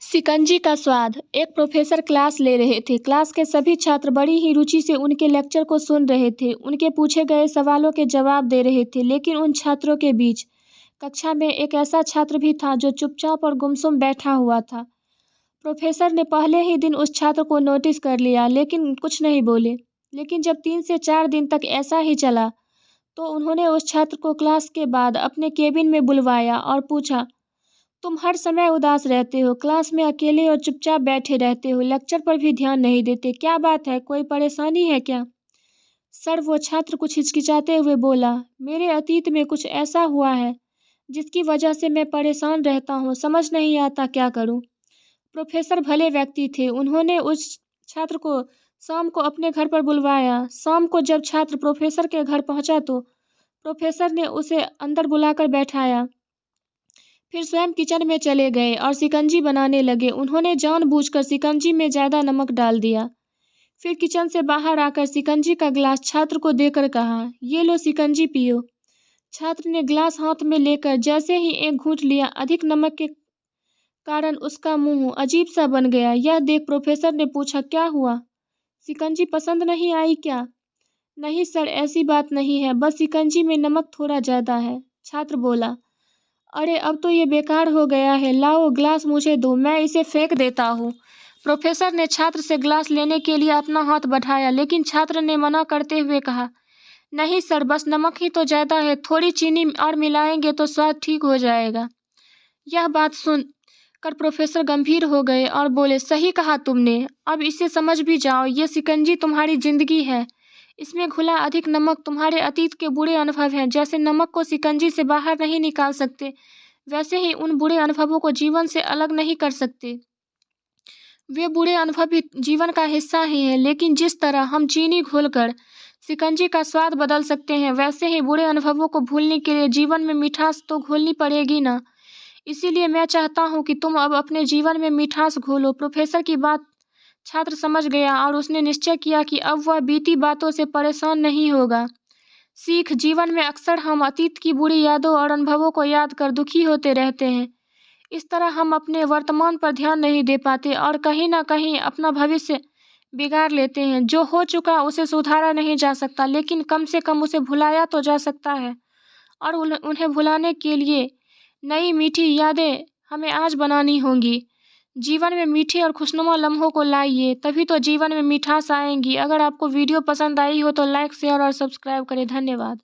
शिकंजी का स्वाद। एक प्रोफेसर क्लास ले रहे थे। क्लास के सभी छात्र बड़ी ही रुचि से उनके लेक्चर को सुन रहे थे, उनके पूछे गए सवालों के जवाब दे रहे थे। लेकिन उन छात्रों के बीच कक्षा में एक ऐसा छात्र भी था जो चुपचाप और गुमसुम बैठा हुआ था। प्रोफेसर ने पहले ही दिन उस छात्र को नोटिस कर लिया, लेकिन कुछ नहीं बोले। लेकिन जब 3 से 4 दिन तक ऐसा ही चला, तो उन्होंने उस छात्र को क्लास के बाद अपने केबिन में बुलवाया और पूछा, तुम हर समय उदास रहते हो, क्लास में अकेले और चुपचाप बैठे रहते हो, लेक्चर पर भी ध्यान नहीं देते, क्या बात है, कोई परेशानी है क्या? सर, वो छात्र कुछ हिचकिचाते हुए बोला, मेरे अतीत में कुछ ऐसा हुआ है जिसकी वजह से मैं परेशान रहता हूँ, समझ नहीं आता क्या करूँ। प्रोफेसर भले व्यक्ति थे, उन्होंने उस छात्र को शाम को अपने घर पर बुलवाया। शाम को जब छात्र प्रोफेसर के घर पहुंचा तो प्रोफेसर ने उसे अंदर बुलाकर बैठाया। फिर स्वयं किचन में चले गए और शिकंजी बनाने लगे। उन्होंने जानबूझकर शिकंजी में ज़्यादा नमक डाल दिया। फिर किचन से बाहर आकर शिकंजी का ग्लास छात्र को देकर कहा, ये लो शिकंजी पियो। छात्र ने ग्लास हाथ में लेकर जैसे ही एक घूंट लिया, अधिक नमक के कारण उसका मुंह अजीब सा बन गया। यह देख प्रोफेसर ने पूछा, क्या हुआ, शिकंजी पसंद नहीं आई क्या? नहीं सर, ऐसी बात नहीं है, बस शिकंजी में नमक थोड़ा ज़्यादा है, छात्र बोला। अरे अब तो ये बेकार हो गया है, लाओ ग्लास मुझे दो, मैं इसे फेंक देता हूँ। प्रोफेसर ने छात्र से ग्लास लेने के लिए अपना हाथ बढ़ाया, लेकिन छात्र ने मना करते हुए कहा, नहीं सर, बस नमक ही तो ज़्यादा है, थोड़ी चीनी और मिलाएंगे तो स्वाद ठीक हो जाएगा। यह बात सुन कर प्रोफेसर गंभीर हो गए और बोले, सही कहा तुमने, अब इसे समझ भी जाओ, ये शिकंजी तुम्हारी जिंदगी है। इसमें घुला अधिक नमक तुम्हारे अतीत के बुरे अनुभव हैं। जैसे नमक को शिकंजी से बाहर नहीं निकाल सकते, वैसे ही उन बुरे अनुभवों को जीवन से अलग नहीं कर सकते। वे बुरे अनुभव भी जीवन का हिस्सा ही हैं, लेकिन जिस तरह हम चीनी घोलकर शिकंजी का स्वाद बदल सकते हैं, वैसे ही बुरे अनुभवों को भूलने के लिए जीवन में मिठास तो घोलनी पड़ेगी ना। इसीलिए मैं चाहता हूँ कि तुम अब अपने जीवन में मिठास घोलो। प्रोफेसर की बात छात्र समझ गया और उसने निश्चय किया कि अब वह बीती बातों से परेशान नहीं होगा। सीख, जीवन में अक्सर हम अतीत की बुरी यादों और अनुभवों को याद कर दुखी होते रहते हैं। इस तरह हम अपने वर्तमान पर ध्यान नहीं दे पाते और कहीं ना कहीं अपना भविष्य बिगाड़ लेते हैं। जो हो चुका उसे सुधारा नहीं जा सकता, लेकिन कम से कम उसे भुलाया तो जा सकता है। और उन्हें भुलाने के लिए नई मीठी यादें हमें आज बनानी होंगी। जीवन में मीठे और खुशनुमा लम्हों को लाइए, तभी तो जीवन में मिठास आएंगी। अगर आपको वीडियो पसंद आई हो तो लाइक, शेयर और सब्सक्राइब करें। धन्यवाद।